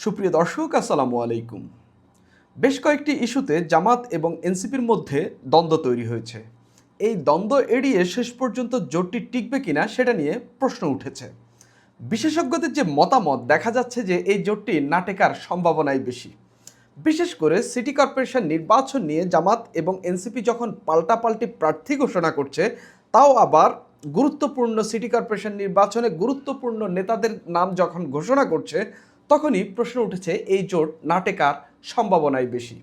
সুপ্রিয় দর্শক আসসালামু আলাইকুম। বেশ কয়েকটি ইস্যুতে জামাত এবং এনসিপির মধ্যে দ্বন্দ্ব তৈরি হয়েছে। এই দ্বন্দ্ব এড়িয়ে শেষ পর্যন্ত জোটটি টিকবে কিনা সেটা নিয়ে প্রশ্ন উঠেছে। বিশেষজ্ঞদের যে মতামত দেখা যাচ্ছে যে এই জোটটি না টেকার সম্ভাবনাই বেশি। বিশেষ করে সিটি কর্পোরেশন নির্বাচন নিয়ে জামাত এবং এনসিপি যখন পাল্টাপাল্টি প্রার্থী ঘোষণা করছে, তাও আবার গুরুত্বপূর্ণ সিটি কর্পোরেশন নির্বাচনে গুরুত্বপূর্ণ নেতাদের নাম যখন ঘোষণা করছে, তখনই প্রশ্ন উঠেছে এই জোট না টেকার সম্ভাবনাই বেশি।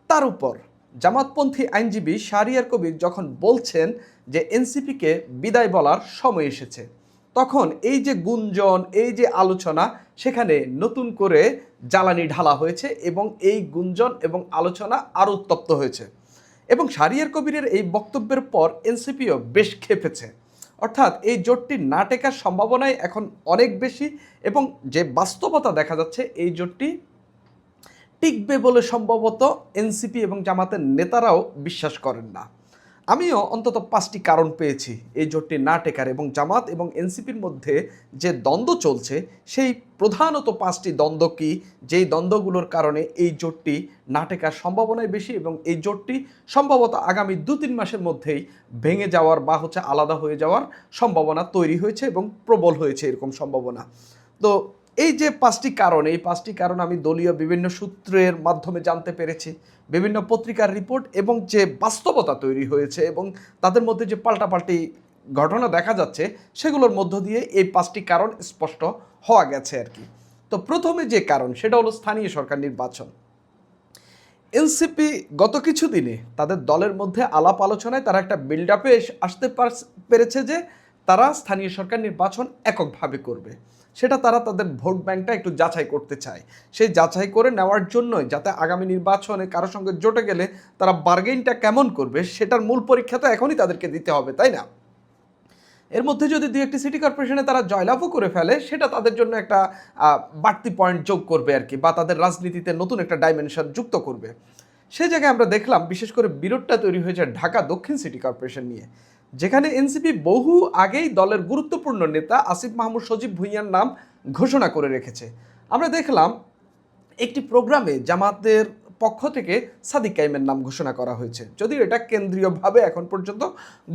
তার উপর জামাতপন্থী আইনজীবী শাহরিয়ার কবির যখন বলছেন যে এনসিপিকে বিদায় বলার সময় এসেছে, তখন এই যে গুঞ্জন, এই যে আলোচনা, সেখানে নতুন করে জ্বালানি ঢালা হয়েছে এবং এই গুঞ্জন এবং আলোচনা আরও উত্তপ্ত হয়েছে। এবং শাহরিয়ার কবিরের এই বক্তব্যের পর এনসিপিও বেশ ক্ষেপেছে। অর্থাৎ এই জোটটি না টেকার সম্ভাবনাই এখন অনেক বেশি এবং যে বাস্তবতা দেখা যাচ্ছে এই জোটটি টিকবে বলে সম্ভবত এনসিপি এবং জামাতের নেতারাও বিশ্বাস করেন না। আমিও অন্তত 5টি কারণ পেয়েছি এই জোটটি না টেকার, এবং জামাত এবং এনসিপির মধ্যে যে দ্বন্দ্ব চলছে সেই প্রধানত 5টি দ্বন্দ্ব কি, যেই দ্বন্দ্বগুলোর কারণে এই জোটটি না টেকার সম্ভাবনাই বেশি এবং এই জোটটি সম্ভবত আগামী 2-3 মাসের মধ্যেই ভেঙে যাওয়ার বা আলাদা হয়ে যাওয়ার সম্ভাবনা তৈরি হয়েছে এবং প্রবল হয়েছে এরকম সম্ভাবনা। তো এই যে 5টি কারণ, এই 5টি কারণ আমি দলীয় বিভিন্ন সূত্রের মাধ্যমে জানতে পেরেছি, বিভিন্ন পত্রিকার রিপোর্ট এবং যে বাস্তবতা তৈরি হয়েছে এবং তাদের মধ্যে যে পাল্টাপাল্টি ঘটনা দেখা যাচ্ছে, সেগুলোর মধ্য দিয়ে এই 5টি কারণ স্পষ্ট হওয়া গেছে আর কি। তো প্রথমে যে কারণ সেটা হলো স্থানীয় সরকার নির্বাচন। এনসিপি গত কিছুদিনে তাদের দলের মধ্যে আলাপ আলোচনায় তারা একটা বিল্ড আপে আসতে পেরেছে যে তারা স্থানীয় সরকার নির্বাচন এককভাবে করবে। সেটা তারা তাদের ভোট ব্যাংকটা একটু যাচাই করতে চায়। সেই যাচাই করে নেওয়ার জন্যই যাতে আগামী নির্বাচনে কারোর সঙ্গে জোটে গেলে তারা বার্গেইনটা কেমন করবে সেটার মূল পরীক্ষা তো এখনই তাদেরকে দিতে হবে, তাই না? এর মধ্যে যদি দুই একটি সিটি কর্পোরেশনে তারা জয়লাভও করে ফেলে, সেটা তাদের জন্য একটা বাড়তি পয়েন্ট যোগ করবে আর কি, বা তাদের রাজনীতিতে নতুন একটা ডাইমেনশন যুক্ত করবে। সেই জায়গায় আমরা দেখলাম বিশেষ করে বিরোধটা তৈরি হয়েছে ঢাকা দক্ষিণ সিটি কর্পোরেশন নিয়ে, যেখানে এনসিপি বহু আগেই দলের গুরুত্বপূর্ণ নেতা আসিফ মাহমুদ সজীব ভুঁইয়ার নাম ঘোষণা করে রেখেছে। আমরা দেখলাম একটি প্রোগ্রামে জামাতের পক্ষ থেকে সাদিক কাইমের নাম ঘোষণা করা হয়েছে, যদিও এটা কেন্দ্রীয়ভাবে এখন পর্যন্ত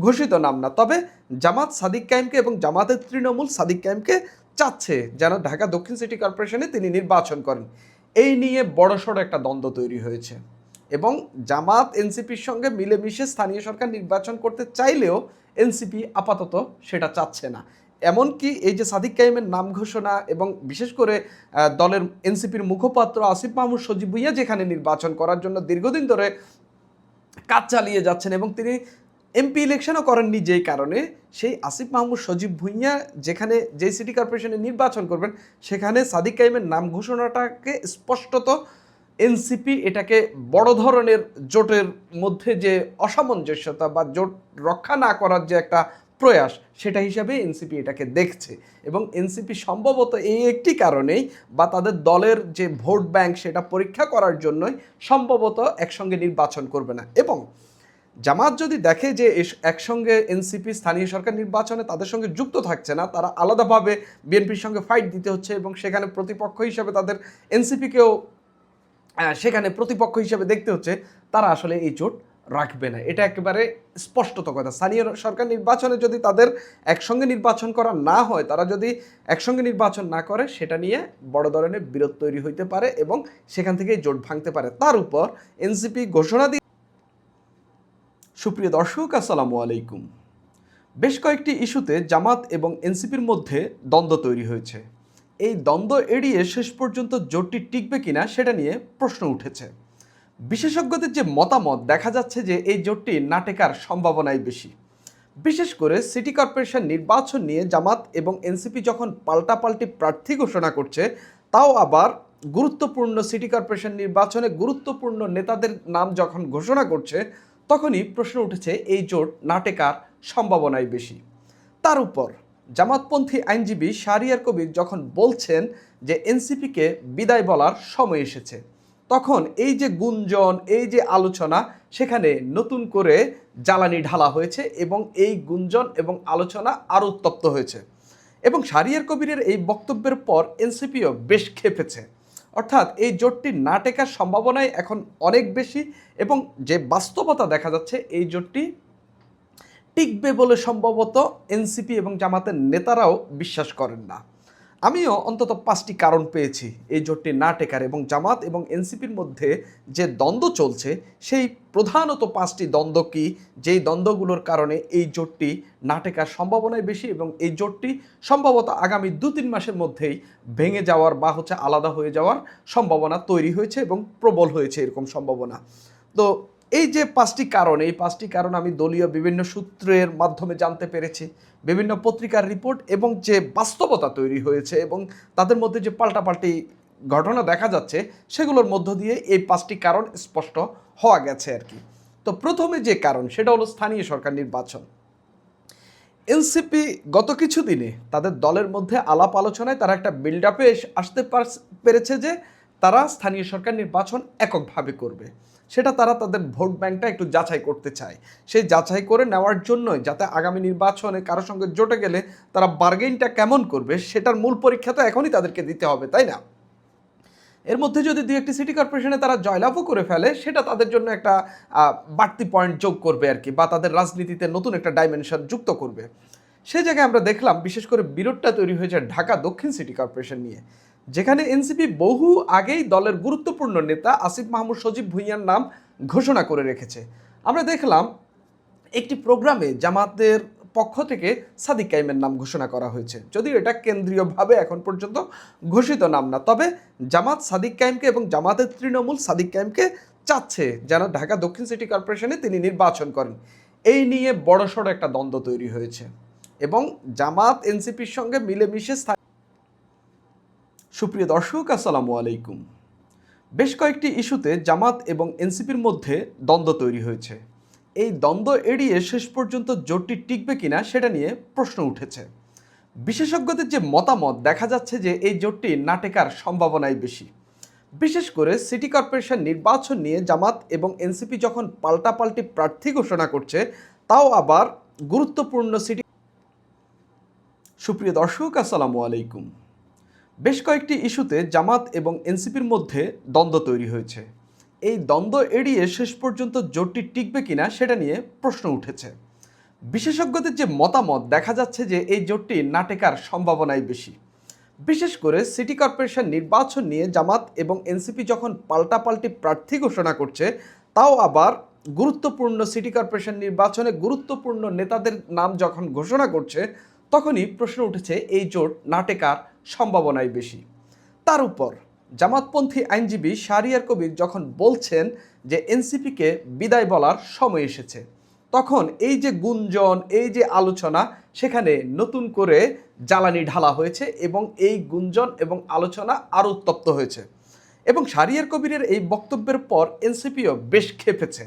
ঘোষিত নাম না। তবে জামাত সাদিক কাইমকে এবং জামাতের তৃণমূল সাদিক কাইমকে চাচ্ছে যেন ঢাকা দক্ষিণ সিটি কর্পোরেশনে তিনি নির্বাচন করেন। এই নিয়ে বড়সড় একটা দ্বন্দ্ব তৈরি হয়েছে এবং জামাত এনসিপির সঙ্গে মিলেমিশে স্থানীয় সরকার নির্বাচন করতে চাইলেও এনসিপি আপাতত সেটা চাচ্ছে না। এমনকি এই যে সাদিক কাইমের নাম ঘোষণা এবং বিশেষ করে দলের এনসিপির মুখপাত্র আসিফ মাহমুদ সজীব ভুঁইয়া যেখানে নির্বাচন করার জন্য দীর্ঘদিন ধরে কাজ চালিয়ে যাচ্ছেন এবং তিনি এমপি ইলেকশনও করেননি, যেই কারণে সেই আসিফ মাহমুদ সজীব ভুঁইয়া যেখানে যেই সিটি কর্পোরেশনে নির্বাচন করবেন, সেখানে সাদিক কাইমের নাম ঘোষণাটাকে স্পষ্টত এনসিপি এটাকে বড় ধরনের জোটের মধ্যে যে অসামঞ্জস্যতা বা জোট রক্ষা না করার যে একটা প্রয়াস, সেটা হিসাবে এনসিপি এটাকে দেখছে। এবং এনসিপি সম্ভবত এই একটি কারণেই বা তাদের দলের যে ভোট ব্যাংক সেটা পরীক্ষা করার জন্যই সম্ভবত একসঙ্গে নির্বাচন করবে না। এবং জামাত যদি দেখে যে একসঙ্গে এনসিপি স্থানীয় সরকার নির্বাচনে তাদের সঙ্গে যুক্ত থাকছে না, তারা আলাদাভাবে বিএনপির সঙ্গে ফাইট দিতে হচ্ছে এবং সেখানে প্রতিপক্ষ হিসাবে তাদের এনসিপিকেও সেখানে প্রতিপক্ষ হিসেবে দেখতে হচ্ছে, তারা আসলে এই জোট রাখবে না। এটা একেবারে স্পষ্টত কথা। স্থানীয় সরকার নির্বাচনে যদি তাদের একসঙ্গে নির্বাচন করা না হয়, তারা যদি একসঙ্গে নির্বাচন না করে, সেটা নিয়ে বড় ধরনের বিরোধ তৈরি হইতে পারে এবং সেখান থেকে জোট ভাঙতে পারে। তার উপর এনসিপি ঘোষণা দিয়ে সুপ্রিয় দর্শক আসসালামু আলাইকুম। বেশ কয়েকটি ইস্যুতে জামাত এবং এনসিপির মধ্যে দ্বন্দ্ব তৈরি হয়েছে। এই দ্বন্দ্ব এড়িয়ে শেষ পর্যন্ত জোটটি টিকবে কিনা সেটা নিয়ে প্রশ্ন উঠেছে। বিশেষজ্ঞদের যে মতামত দেখা যাচ্ছে যে এই জোটটি না টেকার সম্ভাবনাই বেশি। বিশেষ করে সিটি কর্পোরেশন নির্বাচন নিয়ে জামাত এবং এনসিপি যখন পাল্টাপাল্টি প্রার্থী ঘোষণা করছে, তাও আবার গুরুত্বপূর্ণ সিটি কর্পোরেশন নির্বাচনে গুরুত্বপূর্ণ নেতাদের নাম যখন ঘোষণা করছে, তখনই প্রশ্ন উঠেছে এই জোট না টেকার সম্ভাবনাই বেশি। তার উপর জামাতপন্থী আইনজীবী শাহরিয়ার কবির যখন বলছেন যে এনসিপিকে বিদায় বলার সময় এসেছে, তখন এই যে গুঞ্জন, এই যে আলোচনা, সেখানে নতুন করে জ্বালানি ঢালা হয়েছে এবং এই গুঞ্জন এবং আলোচনা আরও উত্তপ্ত হয়েছে। এবং শাহরিয়ার কবিরের এই বক্তব্যের পর এনসিপিও বেশ ক্ষেপেছে। অর্থাৎ এই জোটটি না টেকার সম্ভাবনাই এখন অনেক বেশি এবং যে বাস্তবতা দেখা যাচ্ছে এই জোটটি টিকবে বলে সম্ভবত এনসিপি এবং জামাতের নেতারাও বিশ্বাস করেন না। আমিও অন্তত 5টি কারণ পেয়েছি এই জোটটি না টেকার এবং জামাত এবং এনসিপির মধ্যে যে দ্বন্দ্ব চলছে সেই প্রধানত 5টি দ্বন্দ্ব কি, যেই দ্বন্দ্বগুলোর কারণে এই জোটটি না টেকার সম্ভাবনাই বেশি এবং এই জোটটি সম্ভবত আগামী 2-3 মাসের মধ্যেই ভেঙে যাওয়ার বা আলাদা হয়ে যাওয়ার সম্ভাবনা তৈরি হয়েছে এবং প্রবল হয়েছে এরকম সম্ভাবনা। তো এই যে 5টি কারণ, এই 5টি কারণ আমি দলীয় বিভিন্ন সূত্রের মাধ্যমে জানতে পেরেছি, বিভিন্ন পত্রিকার রিপোর্ট এবং যে বাস্তবতা তৈরি হয়েছে এবং তাদের মধ্যে যে পাল্টাপাল্টি ঘটনা দেখা যাচ্ছে সেগুলোর মধ্য দিয়ে এই 5টি কারণ স্পষ্ট হওয়া গেছে আর কি। তো প্রথমে যে কারণ সেটা হলো স্থানীয় সরকার নির্বাচন। এনসিপি গত কিছুদিনে তাদের দলের মধ্যে আলাপ আলোচনায় তারা একটা বিল্ড আপে আসতে পেরেছে যে তারা স্থানীয় সরকার নির্বাচন এককভাবে করবে। সেটা তারা তাদের ভোট ব্যাংকটা একটু যাচাই করতে চায়। সেই যাচাই করে নেওয়ার জন্যই যাতে আগামী নির্বাচনে কারোর সঙ্গে জোটে গেলে তারা বার্গেইনটা কেমন করবে সেটার মূল পরীক্ষা তো এখনই তাদেরকে দিতে হবে, তাই না? এর মধ্যে যদি 2-1টি সিটি কর্পোরেশনে তারা জয়লাভও করে ফেলে সেটা তাদের জন্য একটা বাড়তি পয়েন্ট যোগ করবে আর কি, বা তাদের রাজনীতিতে নতুন একটা ডাইমেনশন যুক্ত করবে। সেই জায়গায় আমরা দেখলাম বিশেষ করে বিরোধটা তৈরি হয়েছে ঢাকা দক্ষিণ সিটি কর্পোরেশন নিয়ে, যেখানে এনসিপি বহু আগেই দলের গুরুত্বপূর্ণ নেতা আসিফ মাহমুদ সজীব ভুঁইয়ার নাম ঘোষণা করে রেখেছে। আমরা দেখলাম একটি প্রোগ্রামে জামাতের পক্ষ থেকে সাদিক কাইমের নাম ঘোষণা করা হয়েছে, যদিও এটা কেন্দ্রীয়ভাবে এখন পর্যন্ত ঘোষিত নাম না। তবে জামাত সাদিক কাইমকে এবং জামাতের তৃণমূল সাদিক কাইমকে চাচ্ছে যেন ঢাকা দক্ষিণ সিটি কর্পোরেশনে তিনি নির্বাচন করেন। এই নিয়ে বড়সড় একটা দ্বন্দ্ব তৈরি হয়েছে এবং জামাত এনসিপির সঙ্গে মিলেমিশে। সুপ্রিয় দর্শক, আসসালামু আলাইকুম। বেশ কয়েকটি ইস্যুতে জামাত এবং এনসিপির মধ্যে দ্বন্দ্ব তৈরি হয়েছে। এই দ্বন্দ্ব এড়িয়ে শেষ পর্যন্ত জোটটি টিকবে কিনা সেটা নিয়ে প্রশ্ন উঠেছে। বিশেষজ্ঞদের যে মতামত দেখা যাচ্ছে যে এই জোটটি না টেকার সম্ভাবনাই বেশি। বিশেষ করে সিটি কর্পোরেশন নির্বাচন নিয়ে জামাত এবং এনসিপি যখন পাল্টাপাল্টি প্রার্থী ঘোষণা করছে, তাও আবার গুরুত্বপূর্ণ সিটি। সুপ্রিয় দর্শক, আসসালামু আলাইকুম। বেশ কয়েকটি ইস্যুতে জামাত এবং এনসিপির মধ্যে দ্বন্দ্ব তৈরি হয়েছে। এই দ্বন্দ্ব এড়িয়ে শেষ পর্যন্ত জোটটি টিকবে কিনা সেটা নিয়ে প্রশ্ন উঠেছে। বিশেষজ্ঞদের যে মতামত দেখা যাচ্ছে যে এই জোটটি না টেকার সম্ভাবনাই বেশি। বিশেষ করে সিটি কর্পোরেশন নির্বাচন নিয়ে জামাত এবং এনসিপি যখন পাল্টাপাল্টি প্রার্থী ঘোষণা করছে, তাও আবার গুরুত্বপূর্ণ সিটি কর্পোরেশন নির্বাচনে গুরুত্বপূর্ণ নেতাদের নাম যখন ঘোষণা করছে, তখনই প্রশ্ন উঠেছে এই জোট না টেকার সম্ভাবনাই বেশি। তার উপর জামাতপন্থী আইনজীবী শাহরিয়ার কবির যখন বলছেন যে এনসিপিকে বিদায় বলার সময় এসেছে, তখন এই যে গুঞ্জন, এই যে আলোচনা, সেখানে নতুন করে জ্বালানি ঢালা হয়েছে এবং এই গুঞ্জন এবং আলোচনা আরও উত্তপ্ত হয়েছে। এবং শাহরিয়ার কবিরের এই বক্তব্যের পর এনসিপিও বেশ ক্ষেপেছে।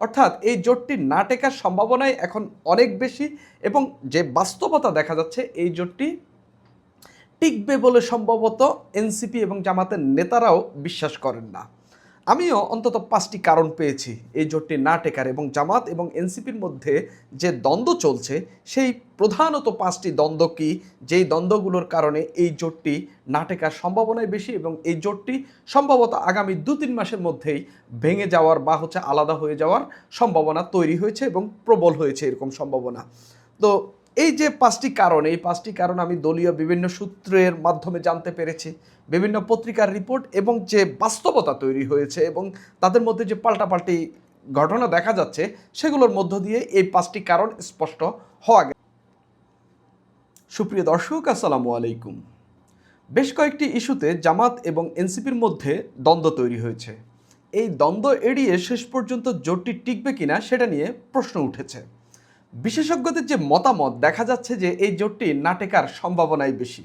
অর্থাৎ এই জোটটি না টেকার সম্ভাবনাই এখন অনেক বেশি এবং যে বাস্তবতা দেখা যাচ্ছে এই জোটটি টিকবে বলে সম্ভবত এনসিপি এবং জামাতের নেতারাও বিশ্বাস করেন না। আমিও অন্তত 5টি কারণ পেয়েছি এই জোটটি না টেকার এবং জামাত এবং এনসিপির মধ্যে যে দ্বন্দ্ব চলছে সেই প্রধানত 5টি দ্বন্দ্ব কি, যেই দ্বন্দ্বগুলোর কারণে এই জোটটি না টেকার সম্ভাবনাই বেশি এবং এই জোটটি সম্ভবত আগামী 2-3 মাসের মধ্যেই ভেঙে যাওয়ার বা আলাদা হয়ে যাওয়ার সম্ভাবনা তৈরি হয়েছে এবং প্রবল হয়েছে এরকম সম্ভাবনা। তো এই যে 5টি কারণ, এই 5টি কারণ আমি দলীয় বিভিন্ন সূত্রের মাধ্যমে জানতে পেরেছি, বিভিন্ন পত্রিকার রিপোর্ট এবং যে বাস্তবতা তৈরি হয়েছে এবং তাদের মধ্যে যে পাল্টাপাল্টি ঘটনা দেখা যাচ্ছে সেগুলোর মধ্য দিয়ে এই 5টি কারণ স্পষ্ট হওয়া গেছে। সুপ্রিয় দর্শক, আসসালামু আলাইকুম। বেশ কয়েকটি ইস্যুতে জামাত এবং এনসিপির মধ্যে দ্বন্দ্ব তৈরি হয়েছে। এই দ্বন্দ্ব এড়িয়ে শেষ পর্যন্ত জোটটি টিকবে কিনা সেটা নিয়ে প্রশ্ন উঠেছে। বিশেষজ্ঞদের যে মতামত দেখা যাচ্ছে যে এই জোটটি না টেকার সম্ভাবনাই বেশি।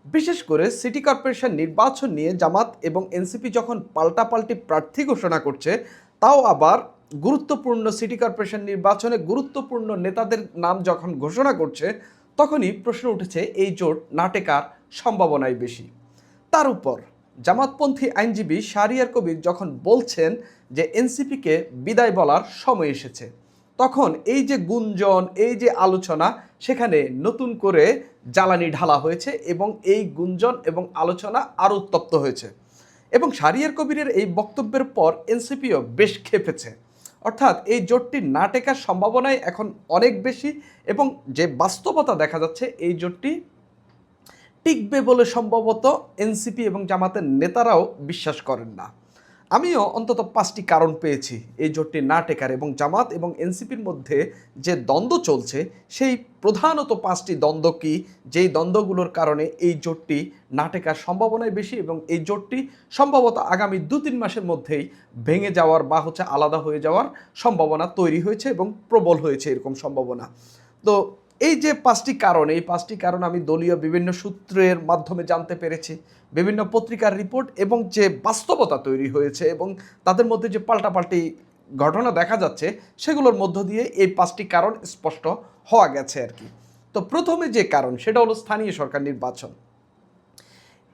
বিশেষ করে সিটি কর্পোরেশন নির্বাচন নিয়ে জামাত এবং এনসিপি যখন পাল্টাপাল্টি প্রার্থী ঘোষণা করছে, তাও আবার গুরুত্বপূর্ণ সিটি কর্পোরেশন নির্বাচনে গুরুত্বপূর্ণ নেতাদের নাম যখন ঘোষণা করছে, তখনই প্রশ্ন উঠেছে এই জোট না টেকার সম্ভাবনাই বেশি। তার উপর জামাতপন্থী আইনজীবী শাহরিয়ার কবির যখন বলছেন যে এনসিপিকে বিদায় বলার সময় এসেছে, তখন এই যে গুঞ্জন, এই যে আলোচনা, সেখানে নতুন করে জ্বালানি ঢালা হয়েছে এবং এই গুঞ্জন এবং আলোচনা আরও উত্তপ্ত হয়েছে। এবং শাহরিয়ার কবিরের এই বক্তব্যের পর এনসিপিও বেশ ক্ষেপেছে। অর্থাৎ এই জোটটি না টেকার সম্ভাবনাই এখন অনেক বেশি এবং যে বাস্তবতা দেখা যাচ্ছে এই জোটটি টিকবে বলে সম্ভবত এনসিপি এবং জামাতের নেতারাও বিশ্বাস করেন না। আমিও অন্তত 5টি কারণ পেয়েছি এই জোটটি না টেকার, এবং জামাত এবং এনসিপির মধ্যে যে দ্বন্দ্ব চলছে সেই প্রধানত 5টি দ্বন্দ্ব কি, যেই দ্বন্দ্বগুলোর কারণে এই জোটটি না টেকার সম্ভাবনাই বেশি এবং এই জোটটি সম্ভবত আগামী 2-3 মাসের মধ্যেই ভেঙে যাওয়ার বা আলাদা হয়ে যাওয়ার সম্ভাবনা তৈরি হয়েছে এবং প্রবল হয়েছে এরকম সম্ভাবনা। তো এই যে 5টি কারণ, এই 5টি কারণ আমি দলীয় বিভিন্ন সূত্রের মাধ্যমে জানতে পেরেছি, বিভিন্ন পত্রিকার রিপোর্ট এবং যে বাস্তবতা তৈরি হয়েছে এবং তাদের মধ্যে যে পাল্টাপাল্টি ঘটনা দেখা যাচ্ছে সেগুলোর মধ্য দিয়ে এই 5টি কারণ স্পষ্ট হওয়া গেছে আর কি। তো প্রথমে যে কারণ সেটা হলো স্থানীয় সরকার নির্বাচন।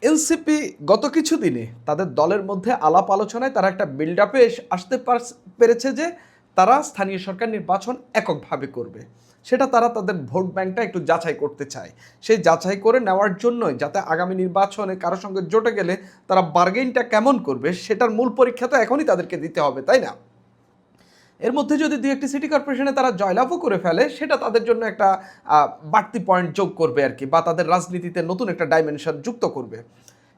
এনসিপি গত কিছুদিনে তাদের দলের মধ্যে আলাপ আলোচনায় তারা একটা বিল্ড আপে আসতে পেরেছে যে তারা স্থানীয় সরকার নির্বাচন এককভাবে করবে। সেটা তারা তাদের ভোট ব্যাংকটা একটু যাচাই করতে চায়। সেই যাচাই করে নেওয়ার জন্যই যাতে আগামী নির্বাচনে কারোর সঙ্গে জোটে গেলে তারা বার্গেইনটা কেমন করবে সেটার মূল পরীক্ষা তো এখনই তাদেরকে দিতে হবে, তাই না? এর মধ্যে যদি 2-1টি সিটি কর্পোরেশনে তারা জয়লাভও করে ফেলে সেটা তাদের জন্য একটা বাড়তি পয়েন্ট যোগ করবে আর কি, বা তাদের রাজনীতিতে নতুন একটা ডাইমেনশন যুক্ত করবে।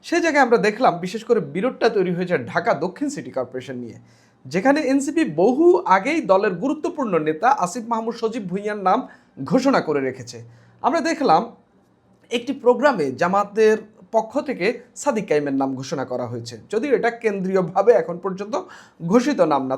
সেই জায়গায় আমরা দেখলাম বিশেষ করে বিরোধটা তৈরি হয়েছে ঢাকা দক্ষিণ সিটি কর্পোরেশন নিয়ে, যেখানে এনসিপি বহু আগেই দলের গুরুত্বপূর্ণ নেতা আসিফ মাহমুদ সজীব ভুঁইয়ার নাম ঘোষণা করে রেখেছে। আমরা দেখলাম একটি প্রোগ্রামে জামাতের পক্ষ থেকে সাদিক কাইমের নাম ঘোষণা করা হয়েছে, যদিও এটা কেন্দ্রীয়ভাবে এখন পর্যন্ত ঘোষিত নাম না।